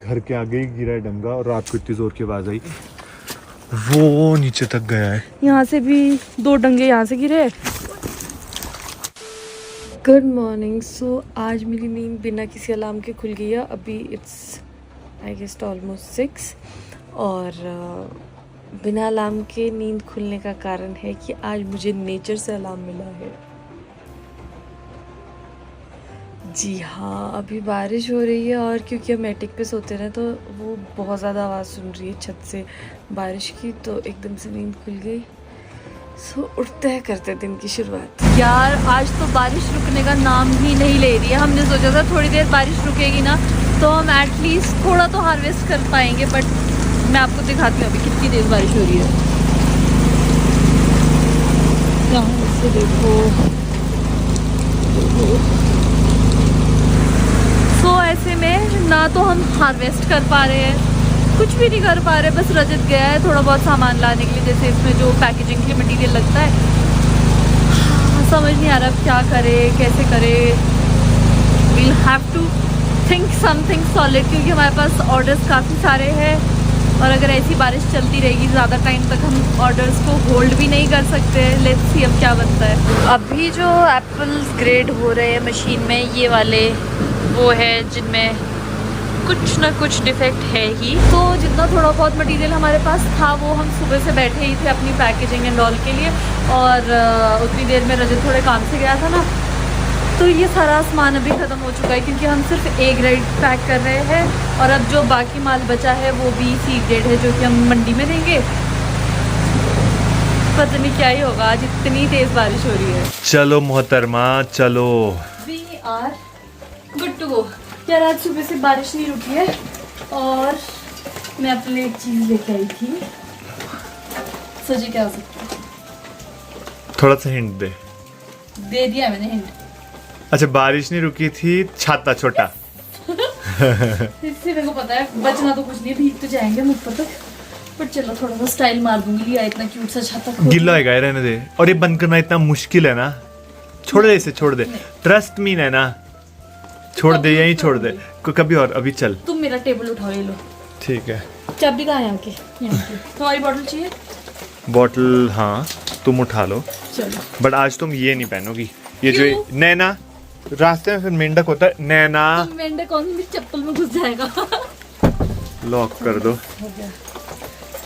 घर के आगे ही गिरा है डंगा और रात को इतनी जोर की आवाज आई, वो नीचे तक गया है। यहाँ से भी 2 डंगे यहाँ से गिरे। Good morning. सो आज मेरी नींद बिना किसी अलार्म के खुल गई है। अभी इट्स आई गेस ऑलमोस्ट 6 और बिना अलार्म के नींद खुलने का कारण है कि आज मुझे नेचर से अलार्म मिला है। जी हाँ, अभी बारिश हो रही है और क्योंकि हम एटिक पे सोते रहे तो वो बहुत ज़्यादा आवाज़ सुन रही है छत से बारिश की, तो एकदम से नींद खुल गई। सो उठते हैं, करते दिन की शुरुआत। यार आज तो बारिश रुकने का नाम ही नहीं ले रही है। हमने सोचा था थोड़ी देर बारिश रुकेगी ना तो हम एटलीस्ट थोड़ा तो हार्वेस्ट कर पाएंगे, बट मैं आपको दिखाती हूँ अभी कितनी तेज़ बारिश हो रही है। यहाँ से देखो, तो ऐसे में ना तो हम हार्वेस्ट कर पा रहे हैं, कुछ भी नहीं कर पा रहे। बस रजत गया है थोड़ा बहुत सामान लाने के लिए, जैसे इसमें जो पैकेजिंग के लिए मटेरियल लगता है। समझ नहीं आ रहा अब क्या करे, कैसे करे। We'll have to think something solid, क्योंकि हमारे पास ऑर्डर्स काफ़ी सारे हैं और अगर ऐसी बारिश चलती रहेगी ज़्यादा टाइम तक हम ऑर्डर्स को होल्ड भी नहीं कर सकते। लेट्स सी अब क्या बनता है। अभी जो एप्पल्स ग्रेड हो रहे हैं मशीन में, ये वाले वो है जिनमें कुछ ना कुछ डिफेक्ट है ही। तो जितना थोड़ा बहुत मटेरियल हमारे पास था वो हम सुबह से बैठे ही थे अपनी पैकेजिंग एंड ऑल के लिए, और उतनी देर में रजत थोड़े काम से गया था ना, तो ये सारा सामान अभी ख़त्म हो चुका है क्योंकि हम सिर्फ A ग्रेड पैक कर रहे हैं और अब जो बाकी माल बचा है वो भी C ग्रेड है जो कि हम मंडी में देंगे। पता नहीं क्या ही होगा, आज इतनी तेज़ बारिश हो रही है। चलो मोहतरमा चलो, we are good to go. यार आज सुबह से बारिश नहीं रुकी है और मैं अपने लिए एक चीज़ लेके आई थी। सोचिए क्या हो सकता है। थोड़ा सा हिंट दे दिया मैंने हिंट। अच्छा, बारिश नहीं रुकी थी, छाता छोटा। इससे मेरे को पता है बचना तो कुछ नहीं, भीग तो जाएंगे हम ऊपर तक, पर चलो थोड़ा सा स्टाइल मार दूंगी। लिया इतना क्यूट सा छाता, गिल्ला है, रहने दे। और ये बंद करना इतना मुश्किल है ना, छोड़ दे इसे, छोड़ दे। ट्रस्ट मी है ना, छोड़ दे, यहीं छोड़ दे। कभी और, अभी चल। तुम मेरा टेबल उठाओ, ये लो। ठीक है। चाबी कहाँ है यहाँ की? तुम्हारी बॉटल चाहिए? बॉटल हाँ, तुम उठा लो। चलो। बट आज तुम ये नहीं पहनोगी, ये जो नैना रास्ते में फिर मेंढक होता है। नैना मेंढक कौन सी चप्पल में घुस जाएगा। लॉक कर दो।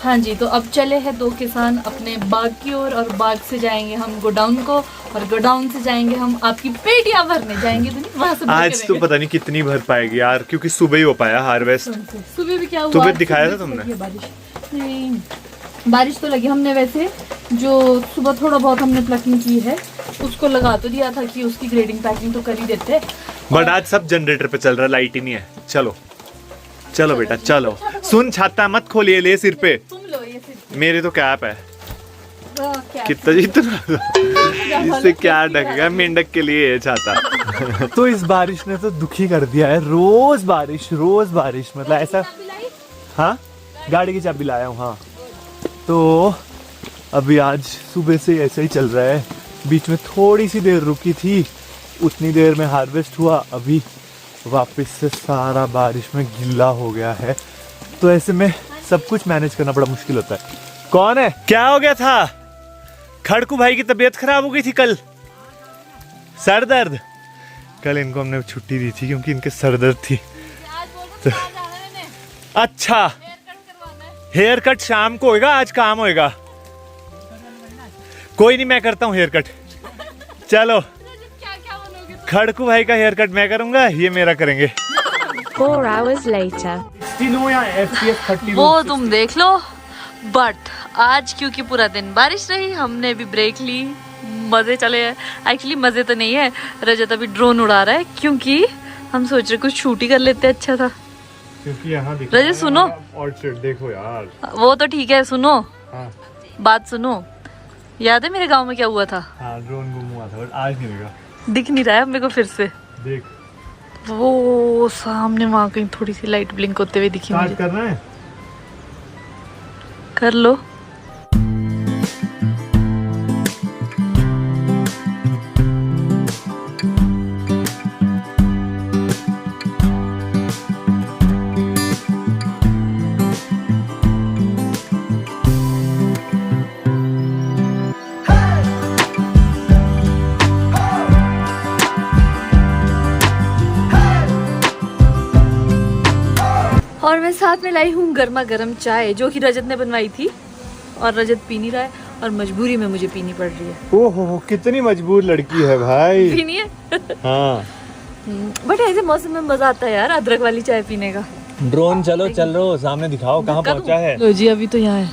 हाँ जी, तो अब चले हैं 2 किसान अपने बाग की ओर और बाग से जाएंगे हम गोडाउन को और गोडाउन से जाएंगे हम आपकी पेटियां भरने जाएंगे। तो वहाँ से आज तो पता नहीं कितनी भर पाएगी यार, क्योंकि सुबह ही हो पाया हार्वेस्ट। सुबह भी क्या हुआ, सुबह दिखाया था तुमने? बारिश नहीं, बारिश तो लगी। हमने वैसे जो सुबह थोड़ा बहुत हमने प्लकिंग की है उसको लगा तो दिया था कि उसकी ग्रेडिंग पैकिंग तो कर ही देते। बट आज सब जनरेटर पे चल रहा है, लाइट ही नहीं है। चलो चलो बेटा चलो। सुन, छाता मत खोलिए, ले सिर पे। तुम लो ये सिर। मेरे तो कैप है। कितना इससे क्या ढकेगा, मेंढक के लिए है छाता। तो इस बारिश ने तो दुखी कर दिया है। रोज बारिश मतलब ऐसा। हाँ, गाड़ी की चाबी लाया हूँ। हाँ, तो अभी आज सुबह से ऐसा ही चल रहा है। बीच में थोड़ी सी देर रुकी थी, उतनी देर में हार्वेस्ट हुआ। अभी वापस से सारा बारिश में गिल्ला हो गया है, तो ऐसे में सब कुछ मैनेज करना बड़ा मुश्किल होता है। कौन है? क्या हो गया था? खड़कू भाई की तबीयत खराब हो गई थी कल, सर दर्द। कल इनको हमने छुट्टी दी थी क्योंकि इनके सर दर्द थी। तो अच्छा, हेयर कट शाम को होएगा, आज काम होएगा। कोई नहीं, मैं करता हूँ हेयर कट। चलो, खड़कू भाई का हेयर कट मैं करूंगा, ये मेरा करेंगे। 4 hours later. वो तुम देख लो। बट आज क्योंकि पूरा दिन बारिश रही, हमने भी ब्रेक ली, मजे चले हैं। एक्चुअली मजे तो नहीं है, रजत अभी ड्रोन उड़ा रहा है क्योंकि हम सोच रहे कुछ शूट ही कर लेते। अच्छा था क्योंकि यहाँ रजत सुनो, ऑर्चिड देखो यार। वो तो ठीक है, सुनो। हाँ। बात सुनो, याद है मेरे गांव में क्या हुआ था? हाँ, ड्रोन गुम हुआ था, बट आज नहीं लगा। दिख नहीं रहा है मेरे को फिर से। देख, वो सामने वहाँ कहीं थोड़ी सी लाइट ब्लिंक होते हुए दिखी मुझे। करना है, कर लो। और मैं साथ में लाई हूँ गर्मा गर्म चाय जो कि रजत ने बनवाई थी और रजत पी नहीं रहा है और मजबूरी में मुझे पीनी पड़ रही है। ओहो कितनी मजबूर लड़की है भाई। पीनी है हाँ बट ऐसे मौसम में मजा आता है यार अदरक वाली चाय पीने का। ड्रोन चलो चल रहे हो सामने दिखाओ कहाँ पहुँचा है। लो जी अभी तो यहाँ है।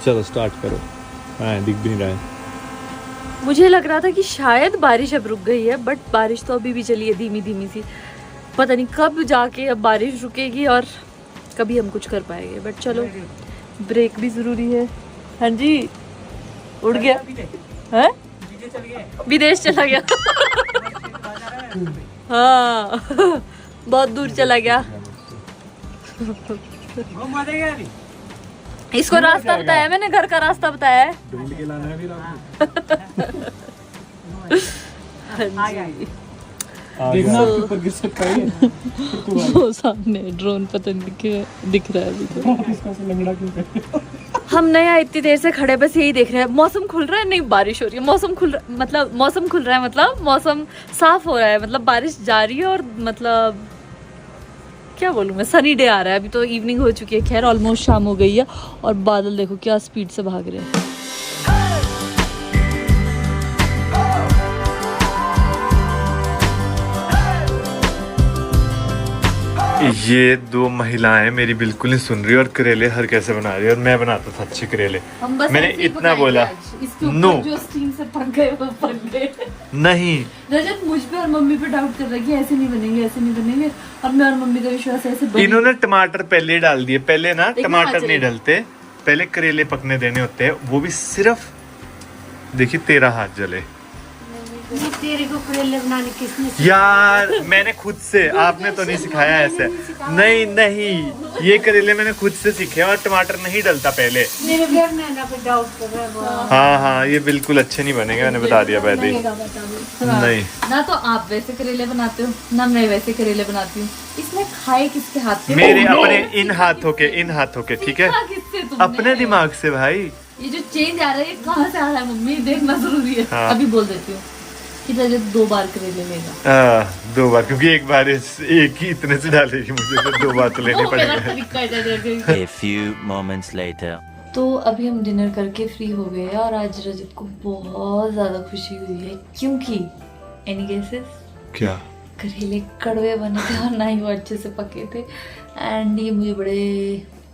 चलो स्टार्ट करो। हाँ दिख भी नहीं रहा है। मुझे लग रहा था कि शायद बारिश अब रुक गई है बट बारिश तो अभी भी चली है धीमी धीमी सी। पता नहीं कब जाके अब बारिश रुकेगी और कभी हम कुछ कर पाएंगे बट चलो ब्रेक भी जरूरी है। हाँ जी उड़ गया है विदेश चला गया। हाँ बहुत दूर चला गया। इसको रास्ता बताया मैंने घर का रास्ता बताया है। ढूंढ के लाना है फिर देखना ऊपर गिर सकता है। वो सामने ड्रोन पता नहीं दिख रहा है अभी तो। हम नया इतनी देर से खड़े बस यही देख रहे हैं। मौसम खुल रहा है नहीं बारिश हो रही है। मौसम खुल रहा मतलब मौसम साफ हो रहा है मतलब बारिश जा रही है और मतलब क्या बोलूँ मैं सनी डे आ रहा है। अभी तो इवनिंग हो चुकी है खैर ऑलमोस्ट शाम हो गई है और बादल देखो क्या स्पीड से भाग रहे हैं। ये दो महिलाएं मेरी बिल्कुल नहीं सुन रही और करेले हर कैसे बना रही है और मैं बनाता था अच्छे करेले। मैंने इतना बोला नो जो स्टीम से पक गए वो पक गए। नहीं रजत मुझ पे और मम्मी पे डाउट कर रहा है कि ऐसे नहीं बनेंगे और मैं और मम्मी का विश्वास ऐसे बने। इन्होंने टमाटर पहले डाल दिए। पहले ना टमाटर नहीं डलते पहले करेले पकने देने होते हैं वो भी सिर्फ देखिए तेरा हाथ जले। तेरे को करेले बनाने किसने यार मैंने खुद से आपने तो नहीं सिखाया ऐसे। नहीं ये करेले मैंने खुद से सीखे और टमाटर नहीं डलता पहले। मेरे घर में ना पे डाउट कर रहा है। हाँ ये बिल्कुल अच्छे नहीं बनेंगे मैंने बता दिया पहले ही। नहीं ना तो आप वैसे करेले बनाते हो ना मैं वैसे करेले बनाती हूँ। इसमें खाए किसके हाथ से? मेरे अपने इन हाथों के ठीक है किससे तुमने? अपने दिमाग से भाई। ये जो चेंज आ रहा है ये कहाँ से आ रहा है मम्मी देखना जरूरी है। हाँ। अभी बोल देती हूँ कि रजत 2 बार करेले लेगा। 2 बार क्योंकि एक बार एक ही इतने से डालेगी मुझे तो 2 बार तो लेनी पड़ेगा। A few moments later. तो अभी हम डिनर करके फ्री हो गए हैं और आज रजत को बहुत ज़्यादा खुशी हुई है क्योंकि एनी गेसेस क्या करेले कड़वे बने थे और ना ही वो अच्छे से पके थे। एंड ये मुझे बड़े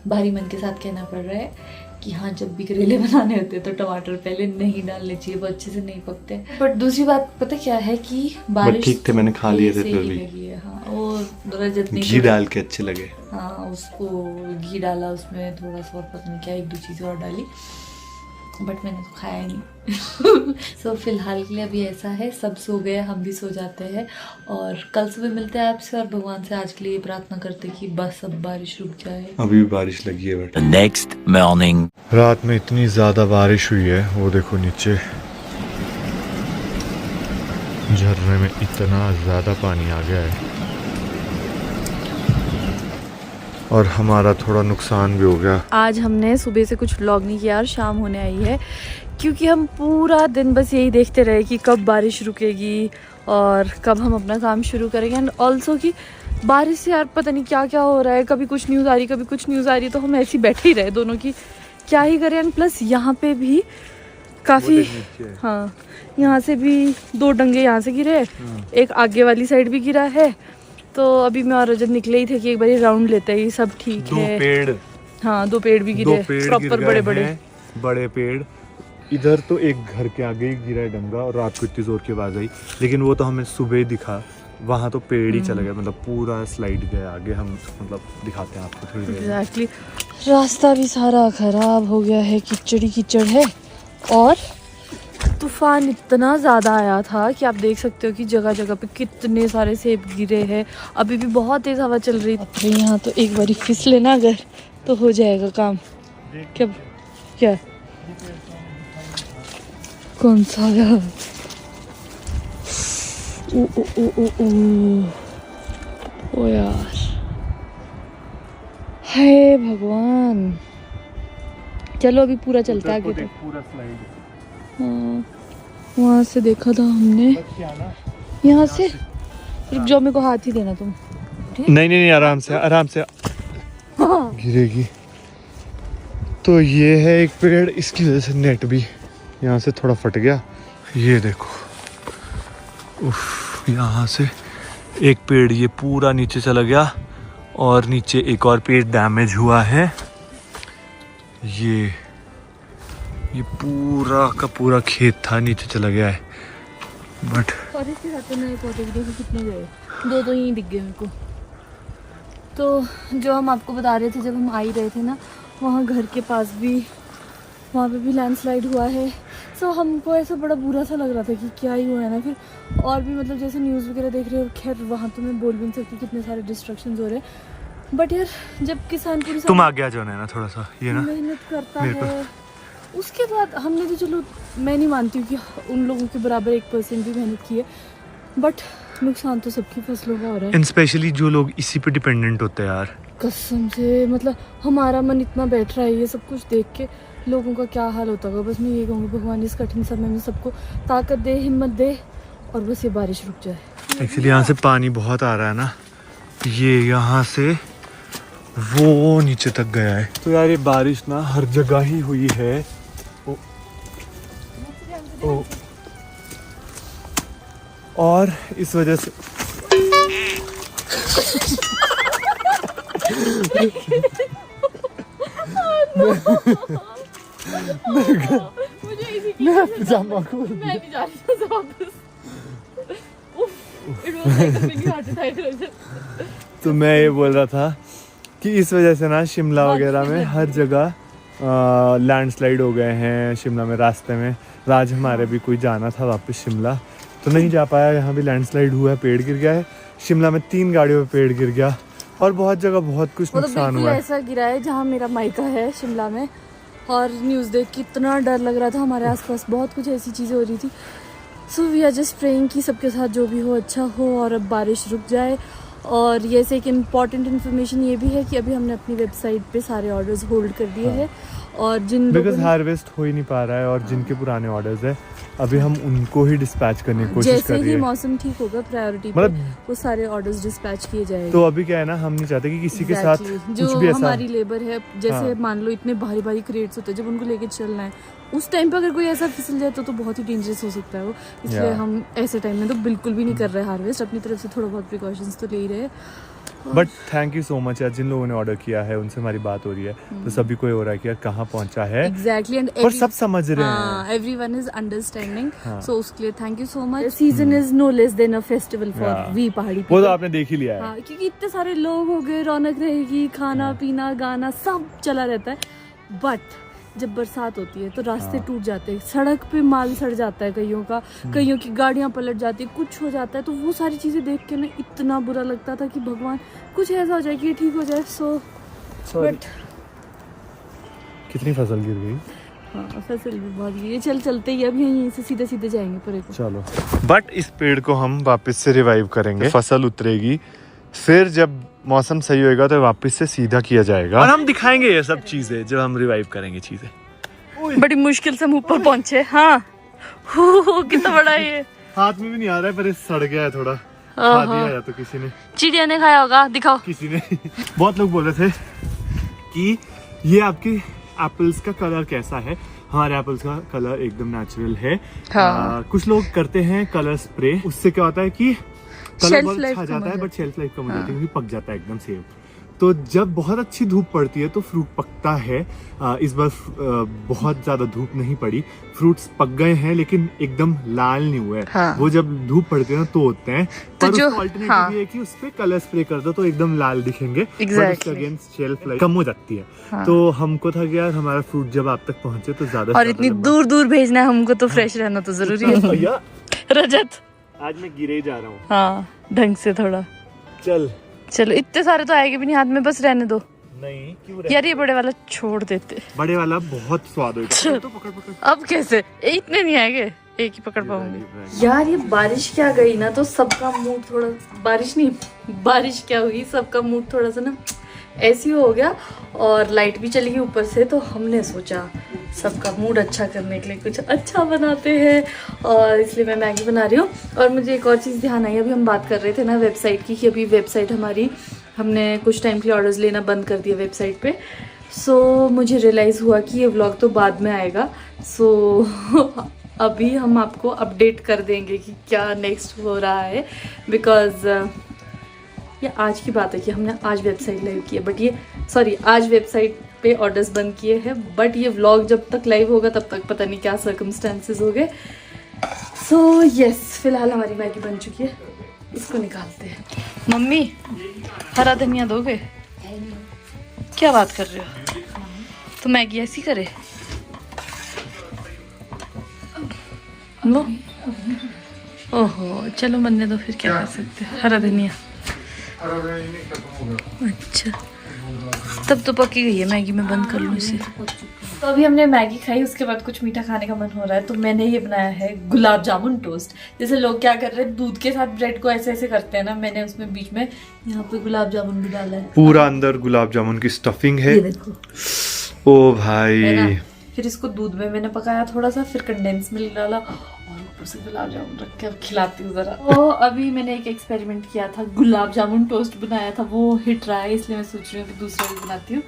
भारी मन के साथ कहना पड़ रहा है कि हाँ जब भी करेले बनाने होते तो टमाटर पहले नहीं डालने चाहिए वो अच्छे से नहीं पकते। बट दूसरी बात पता क्या है कि बारिश ठीक थे मैंने खा लिए थे से फिर ही भी। लगी है। हाँ और रजत ने घी डाल के अच्छे लगे। हाँ उसको घी डाला उसमें थोड़ा सा और पता नहीं क्या 1-2 चीज़ें और डाली बट मैंने तो खाया ही नहीं। सो फिलहाल के लिए अभी ऐसा है सब सो गए हम भी सो जाते हैं और कल सुबह मिलते हैं आपसे और भगवान से आज के लिए प्रार्थना करते कि बस अब बारिश रुक जाए। अभी भी बारिश लगी है बट The next morning. रात में इतनी ज्यादा बारिश हुई है वो देखो नीचे झरने में इतना ज्यादा पानी आ गया है और हमारा थोड़ा नुकसान भी हो गया। आज हमने सुबह से कुछ व्लॉग नहीं किया और शाम होने आई है क्योंकि हम पूरा दिन बस यही देखते रहे कि कब बारिश रुकेगी और कब हम अपना काम शुरू करेंगे। एंड ऑल्सो कि बारिश से यार पता नहीं क्या क्या हो रहा है कभी कुछ न्यूज़ आ रही कभी कुछ न्यूज़ आ रही तो हम ऐसे ही बैठे ही रहे दोनों की क्या ही करें। एंड प्लस यहाँ पे भी काफ़ी हाँ यहाँ से भी 2 डंगे यहाँ से गिरे एक आगे वाली साइड भी गिरा है। तो अभी मैं और रजत निकले ही थे कि एक बार राउंड लेते हैं सब ठीक है। 2 पेड़ हाँ 2 पेड़ भी गिरे प्रॉपर बड़े पेड़। इधर तो एक घर के आगे ही गिरा है डंगा और रात को इतनी जोर की आवाज आई लेकिन वो तो हमें सुबह दिखा। वहाँ तो पेड़ ही चला गया मतलब पूरा स्लाइड गया आगे। हम मतलब दिखाते हैं आपको थोड़ी देर। एग्जैक्टली रास्ता भी सारा खराब हो गया है कीचड़ है और तूफान इतना ज़्यादा आया था कि आप देख सकते हो कि जगह जगह पे कितने सारे सेब गिरे हैं। अभी भी बहुत तेज़ हवा चल रही है यहाँ तो एक बारी फिसले ना अगर तो हो जाएगा काम। क्या कौन सा यार ओ यार हे भगवान। चलो अभी पूरा चलता है आगे तो पूरा स्लाइड। हाँ वहाँ से देखा था हमने यहाँ से। रुक जाओ मेरे को हाथ ही देना तुम। नहीं नहीं नहीं, आराम से आराम से, गिरेगी। तो ये है एक पेड़, इसकी वजह से नेट भी यहाँ से थोड़ा फट गया। ये देखो, उफ, यहाँ से एक पेड़ ये पूरा नीचे चला गया और नीचे एक और पेड़ डैमेज हुआ है। ये पूरा का पूरा खेत था, नीचे चला गया है। बट और इसके साथ तो नए पौधे भी देखो कितने गए, दो यहीं दिख गए मेरे को। तो जो हम आपको बता रहे थे जब हम आ ही रहे थे ना, वहाँ घर के पास भी, वहाँ पे भी लैंडस्लाइड हुआ है। सो हमको ऐसा बड़ा बुरा सा लग रहा था कि क्या ही हुआ है ना। फिर और भी मतलब जैसे न्यूज़ वगैरह देख रहे हो, खैर वहाँ तो मैं बोल भी नहीं सकती कितने सारे डिस्ट्रक्शंस हो रहे हैं। बट यार जब किसान पूरी तुम आ गया जो है ना थोड़ा सा ये ना मेहनत करता है, उसके बाद हमने तो चलो मैं नहीं मानती हूँ कि उन लोगों के बराबर 1% भी मेहनत की है, बट नुकसान तो सबकी फसलों का हो रहा है। एंड स्पेशली जो लोग इसी पे डिपेंडेंट होते हैं यार, कसम से मतलब हमारा मन इतना बैठ रहा है ये सब कुछ देख के, लोगों का क्या हाल होता होगा। बस मैं ये कहूँगी भगवान इस कठिन समय में सबको ताकत दे, हिम्मत दे, और बस ये बारिश रुक जाए। एक्चुअली यहाँ से पानी बहुत आ रहा है ना, ये यहाँ से वो नीचे तक गया है। तो यार ये बारिश ना हर जगह ही हुई है। ओ, और इस वजह से पजामा खोल दिया। तो मैं ये बोल रहा था कि इस वजह से ना शिमला वगैरह में हर जगह लैंडस्लाइड हो गए हैं। शिमला में रास्ते में आज हमारे भी कोई जाना था वापस शिमला, तो नहीं जा पाया। यहाँ भी लैंडस्लाइड हुआ है, पेड़ गिर गया है। शिमला में 3 गाड़ियों पे पेड़ गिर गया और बहुत जगह बहुत कुछ नुकसान हुआ है। ऐसा गिरा है जहाँ मेरा मायका है शिमला में, और न्यूज़ देख के इतना डर लग रहा था। हमारे आसपास बहुत कुछ ऐसी चीज़ें हो रही थी। So we are just praying कि सबके साथ जो भी हो अच्छा हो और अब बारिश रुक जाए। और ये से एक इम्पॉर्टेंट इन्फॉर्मेशन ये भी है कि अभी हमने अपनी वेबसाइट पे सारे ऑर्डर्स होल्ड कर दिए हैं। और जिन बिकॉज हार्वेस्ट हो ही नहीं पा रहा है और जिनके पुराने ऑर्डर्स है अभी हम उनको ही डिस्पैच करने की कोशिश कर रहे हैं। जैसे ही मौसम ठीक होगा प्रायोरिटी पे वो सारे ऑर्डर्स डिस्पैच किए जाएंगे। तो अभी क्या है ना, हम नहीं चाहते कि किसी के साथ जो कुछ भी ऐसा। हमारी लेबर है जैसे मान लो इतने भारी भारी क्रेट्स होते हैं, जब उनको लेके चलना है उस टाइम पे अगर कोई ऐसा फिसल जाए तो बहुत ही डेंजरस हो सकता है वो। इसलिए हम ऐसे टाइम में तो बिल्कुल भी नहीं कर रहे हार्वेस्ट। अपनी तरफ से थोड़ा बहुत प्रिकॉशंस तो ले ही रहे। But thank you so much यार, जिन लोगों ने ऑर्डर किया है उनसे हमारी बात हो रही है, तो सभी को ये हो रहा है कि यार कहाँ पहुंचा है। एग्जैक्टली, एंड और सब समझ रहे हैं, एवरीवन इज अंडरस्टैंडिंग। सो उसके लिए thank you so much. Season is no less than a festival for we पहाड़ी। वो तो आपने देख ही लिया है। क्योंकि इतने सारे लोग हो गए, रौनक रहेगी, खाना पीना गाना सब चला रहता है। बट जब बरसात होती है तो रास्ते टूट जाते हैं, सड़क पे माल सड़ जाता है कईयों का, कईयों की गाड़ियां पलट जाती है, कुछ हो जाता है। तो वो सारी चीजें देख के ना इतना बुरा लगता था कि भगवान कुछ ऐसा हो जाए कि ये ठीक हो जाए। बट कितनी फसल गिर गई। हाँ, फसल भी बहुत गिरी। चल चलते ही अब यहीं से सीधे सीधे जाएंगे परे को। चलो, बट इस पेड़ को हम वापस से रिवाइव करेंगे, फसल उतरेगी, फिर जब मौसम सही होएगा तो वापस से सीधा किया जाएगा और हम दिखाएंगे ये सब चीजें जब हम रिवाइव करेंगे चीजें। बड़ी मुश्किल से हम ऊपर पहुंचे। हाँ कितना बड़ा है ये, हाथ में भी नहीं आ रहा है, पर ये सड़ गया है थोड़ा। खा दिया या तो किसी ने, चिड़िया ने खाया होगा, दिखाओ। किसी ने बहुत लोग बोल रहे थे कि ये आपके एप्पल्स का कलर कैसा है। हमारे एप्पल्स का कलर एकदम नेचुरल है। कुछ लोग करते हैं कलर स्प्रे, उससे क्या होता है कि कलर बहुत अच्छा जाता है, बट शेल्फ लाइफ कम हो जाती है क्योंकि पक जाता है एकदम सेब। तो जब बहुत अच्छी धूप पड़ती है तो फ्रूट पकता है। इस बार बहुत ज्यादा धूप नहीं पड़ी, फ्रूट्स पक गए हैं लेकिन एकदम लाल नहीं हुए। वो जब धूप पड़ती है ना तो होते हैं। पर उसका अल्टरनेटिव ये है कि उस पे कलर स्प्रे कर दो तो एकदम लाल दिखेंगे। उसके अगेंस्ट शेल्फ लाइफ कम हो जाती है। तो हमको था कि यार हमारा फ्रूट जब आप तक पहुंचे तो ज्यादा, और इतनी दूर दूर भेजना है हमको तो फ्रेश रहना तो जरूरी है। भैया रजत, आज मैं गिरे जा रहा हूँ। हाँ ढंग से थोड़ा चलो, इतने सारे तो आएंगे भी नहीं हाथ में, बस रहने दो। नहीं क्यों यार ये बड़े वाला छोड़ देते, बड़े वाला बहुत स्वाद होगा। तो पकड़ अब कैसे इतने नहीं आएंगे, एक ही पकड़ पाऊंगी। यार ये बारिश क्या गई ना तो सबका मूड थोड़ा, बारिश क्या हुई, सबका मूड थोड़ा सा ना ऐसी हो गया। और लाइट भी चली गई ऊपर से, तो हमने सोचा सबका मूड अच्छा करने के लिए कुछ अच्छा बनाते हैं, और इसलिए मैं मैगी बना रही हूँ। और मुझे एक और चीज़ ध्यान आई, अभी हम बात कर रहे थे ना वेबसाइट की, कि अभी वेबसाइट हमारी, हमने कुछ टाइम के लिए ऑर्डर्स लेना बंद कर दिया वेबसाइट पे। सो मुझे रियलाइज़ हुआ कि ये व्लॉग तो बाद में आएगा। सो अभी हम आपको अपडेट कर देंगे कि क्या नेक्स्ट हो रहा है, बिकॉज़ ये आज की बात है कि हमने आज वेबसाइट लाइव की है, बट ये आज वेबसाइट पे ऑर्डर्स बंद किए हैं, बट ये व्लॉग जब तक लाइव होगा तब तक पता नहीं क्या सर्कमस्टेंसेस हो गए। सो यस, फिलहाल हमारी मैगी बन चुकी है, इसको निकालते हैं। मम्मी हरा धनिया दोगे? क्या बात कर रहे हो, तो मैगी ऐसी करे लो। ओहो चलो बनने दो, फिर क्या कर सकते हैं। हरा धनिया, अच्छा तब तो पकी गई है मैगी, मैं बंद कर लूँ इसे। तो अभी हमने मैगी खाई, उसके बाद कुछ मीठा खाने का मन हो रहा है, तो मैंने ये बनाया है गुलाब जामुन टोस्ट। जैसे लोग क्या कर रहे हैं, दूध के साथ ब्रेड को ऐसे ऐसे करते हैं ना, मैंने उसमें बीच में यहाँ पे गुलाब जामुन भी डाला है। पूरा अंदर गुलाब जामुन की स्टफिंग है, ये देखो। ओ भाई है ना? फिर इसको दूध में मैंने पकाया थोड़ा सा, फिर कंडेंस मिल्क डाला, और ऊपर से गुलाब जामुन रख के अब खिलाती हूँ जरा। तो अभी मैंने एक एक्सपेरिमेंट किया था, गुलाब जामुन टोस्ट बनाया था, वो हिट रहा है, इसलिए मैं सोच रही हूँ कि दूसरा भी बनाती हूँ।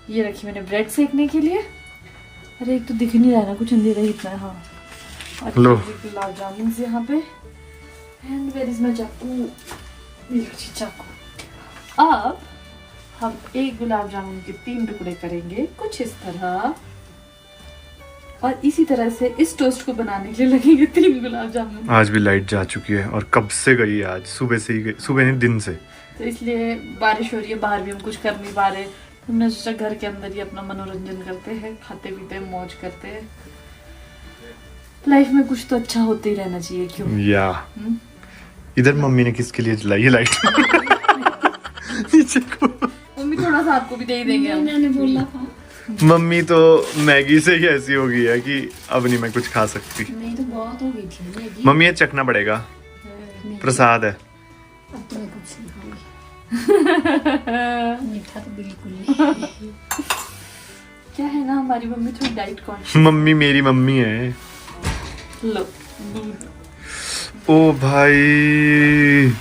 ये रखी मैंने ब्रेड सेकने के लिए। अरे एक तो दिख नहीं रहा ना, कुछ अंधेरा ही इतना है। हाँ, और गुलाब जामुन यहाँ पे, एंड वेयर इज माय चाकू, ये चाकू। अब हम एक गुलाब जामुन के 3 टुकड़े करेंगे कुछ इस तरह, और इसी तरह से इस टोस्ट को बनाने के लिए लगेंगे 3 गुलाब जामुन। आज भी लाइट जा चुकी है, और कब से गई है? आज सुबह से ही गई, सुबह नहीं दिन से। तो इसलिए बारिश हो रही है, बाहर भी हम कुछ कर नहीं पा रहे, तो हमने सोचा घर के अंदर ही अपना मनोरंजन करते हैं, खाते पीते हैं, मौज करते हैं। लाइफ में कुछ तो अच्छा होते ही रहना चाहिए, क्यों? या इधर मम्मी ने किसके लिए जलाई है लाइट? नीचे को मम्मी थोड़ा सा आपको भी दे ही देंगे हम। मैंने बोला था। मम्मी तो मैगी से ही ऐसी हो गई है कि अब नहीं मैं कुछ खा सकती। नहीं तो बहुत हो गई थी मैगी। मम्मी ये चखना पड़ेगा, प्रसाद है। अब तो मैं कुछ नहीं खाऊंगी। मीठा तो बिल्कुल नहीं। क्या है ना, हमारी मम्मी थोड़ी डाइट कॉन्शियस। मम्मी मेरी मम्मी है। लो दूध। ओ भाई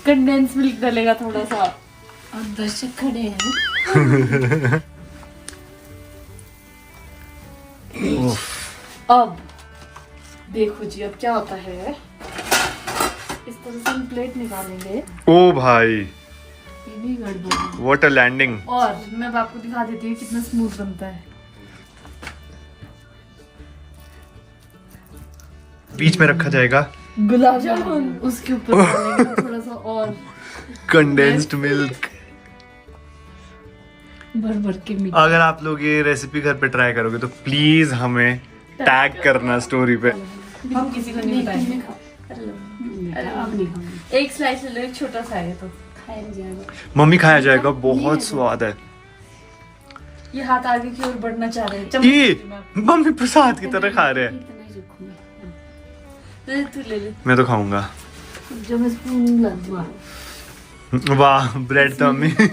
कंडेंस मिल्क डालेगा थोड़ा सा, और दर्शक खड़े हैं। अब देखो जी, अब क्या होता है, इस तरह से हम प्लेट निकालेंगे। ओ भाई ये भी गड़बड़। What a landing. और मैं अब आपको दिखा देती हूँ कितना स्मूथ बनता है। बीच में रखा जाएगा गुलाब जामुन, उसके ऊपर डालेंगे थोड़ा सा और कंडेंस्ड मिल्क। भर भर के मीठा। अगर आप लोग ये रेसिपी घर पे ट्राई करोगे तो प्लीज हमें टैग करना स्टोरी पे। हम किसी को नहीं बताएंगे। अरे अब नहीं खाऊंगी। एक स्लाइस ले लो, एक छोटा सा है तो खाया नहीं जाएगा। मम्मी खाया जाएगा, बहुत स्वाद है। ये हाथ आगे की ओर बढ़ना चाह रहे हैं। ये मम्मी प्रसाद की तरह खा रहे हैं। इतना ही रखूंगी। तू ले ले। मैं तो खाऊंगा। जो मैं स्पून लग दूँ, वाह ब्रेड तो मम्मी। इसमें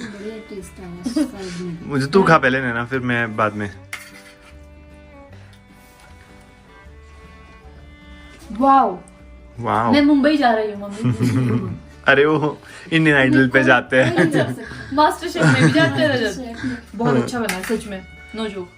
बढ़िया टेस्ट आया साइड में। मुझे तू खा पहले ना, फिर मैं बाद में। वाओ, वाह मैं मुंबई जा रही हूँ मम्मी। अरे वो इंडियन आइडल पे जाते हैं। मास्टर शेफ में भी जाते हैं रजत। बहुत अच्छा बना है सच में, नो जोक।